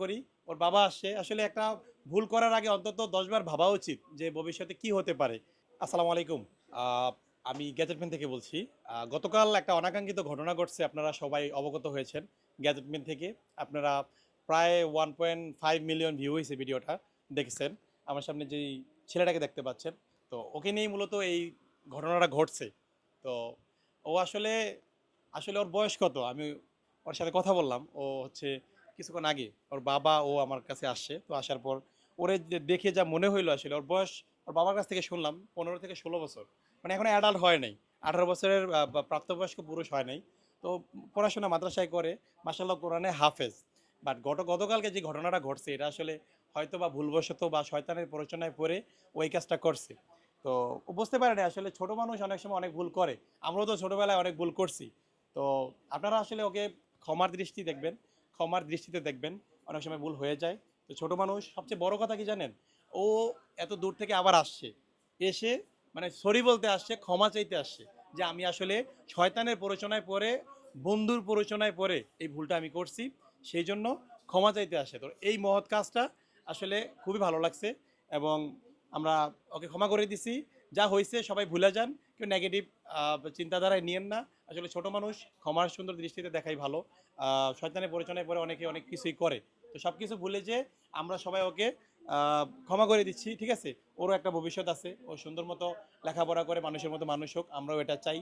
করি। ওর বাবা আসছে। আসলে একটা ভুল করার আগে অন্তত ১০ বার ভাবা উচিত যে ভবিষ্যতে কি হতে পারে। আসসালামু আলাইকুম। আ আমি গ্যাজেটম্যান থেকে বলছি। গতকাল একটা অনাকাঙ্ক্ষিত ঘটনা ঘটছে। আপনারা সবাই অবগত হয়েছেন। গ্যাজেটম্যান থেকে আপনারা প্রায় 1.5 মিলিয়ন ভিউ হইছে ভিডিওটা দেখেছেন। আমার সামনে যেই ছেলেটাকে দেখতে পাচ্ছেন। তো ওকে নিয়েই মূলত এই ঘটনাটা ঘটছে। তো ও আসলে ওর বয়স কত? আমি ওর সাথে কথা বললাম। ও হচ্ছে কিছুক্ষণ আগে ওর বাবা ও আমার কাছে আসছে। তো আসার পর ওরে দেখে যা মনে হইলো আসলে ওর বয়স ওর বাবার কাছ থেকে শুনলাম ১৫ থেকে ১৬ বছর। মানে এখনো অ্যাডাল্ট হয় নাই। ১৮ বছরের প্রাপ্তবয়স্ক পুরুষ হয় নাই। তো পড়াশোনা মাদ্রাসায় করে, মাশাআল্লাহ কোরআনে হাফেজ। বাট গতকালকে যে ঘটনাটা ঘটছে এটা আসলে হয়তোবা ভুলবশত বা শয়তানের প্ররোচনায় পড়ে ওই কাজটা করছে। তো ও বুঝতে পারে নাই আসলে ছোট মানুষ অনেক সময় অনেক ভুল করে। আমরাও তো ছোটবেলায় অনেক ভুল করছি। তো আপনারা আসলে ওকে ক্ষমার দৃষ্টিতে দেখবেন। অনেক সময় ভুল হয়ে যায়। তো ছোট মানুষ সবচেয়ে বড় কথা কি জানেন? ও এত দূর থেকে আবার আসছে। এসে মানে সরি বলতে আসছে, ক্ষমা চাইতে আসছে। যে আমি আসলে শয়তানের প্ররোচনায় পড়ে, বন্ধুর প্ররোচনায় পড়ে এই ভুলটা আমি করছি। সেইজন্য ক্ষমা চাইতে আসে। তো এই মহৎ কাজটা আসলে খুবই ভালো লাগছে এবং আমরা ওকে ক্ষমা করে দিছি। যা হইছে সবাই ভুলে যান। কেউ নেগেটিভ চিন্তাধারায় নিয়েন না। আসলে ছোট মানুষ ক্ষমার সুন্দর দৃষ্টিতে দেখাই ভালো। শয়তানের প্ররোচনায় পড়ে অনেকে অনেক কিছুই করে। তো সবকিছু ভুলে যেয়ে আমরা সবাই ওকে ক্ষমা করে দিচ্ছি। ঠিক আছে? ওরও একটা ভবিষ্যৎ আছে। ও সুন্দর মতো লেখাপড়া করে মানুষের মতো মানুষ হোক। আমরাও এটা চাই।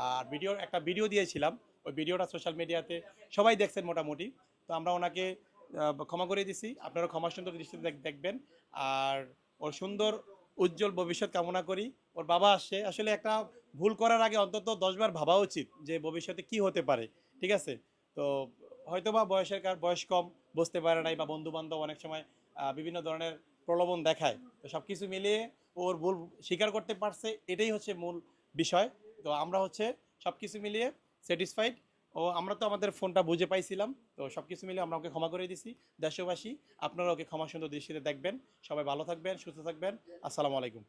আর একটা ভিডিও দিয়েছিলাম। ওই ভিডিওটা সোশ্যাল মিডিয়াতে সবাই দেখছেন মোটামুটি। তো আমরা ওনাকে ক্ষমা করে দিছি। আপনারা ক্ষমা সুন্দর দৃষ্টিতে দেখবেন। আর ওর সুন্দর উজ্জ্বল ভবিষ্যৎ কামনা করি। ওর বাবা আসছে। আসলে একটা ভুল করার আগে অন্তত ১০ বার ভাবা উচিত যে ভবিষ্যতে কি হতে পারে। ঠিক আছে? তো হয়তোবা বয়স কম, বুঝতে পারে নাই বা বন্ধু-বান্ধব অনেক সময় বিভিন্ন ধরনের প্রলোভন দেখায়। তো সবকিছু মিলিয়ে ওর ভুল স্বীকার করতে পারছে, এটাই হচ্ছে মূল বিষয়। তো আমরা হচ্ছে সবকিছু মিলিয়ে স্যাটিসফাইড। আমরা তো আমাদের ফোনটা বুঝে পাইছিলাম। তো সবকিছু মিলিয়ে আমরা ওকে ক্ষমা করে দিছি। দেশবাসী আপনারা ওকে ক্ষমা সুন্দর দৃষ্টিতে দেখবেন। সবাই ভালো থাকবেন, সুস্থ থাকবেন। আসসালামু আলাইকুম।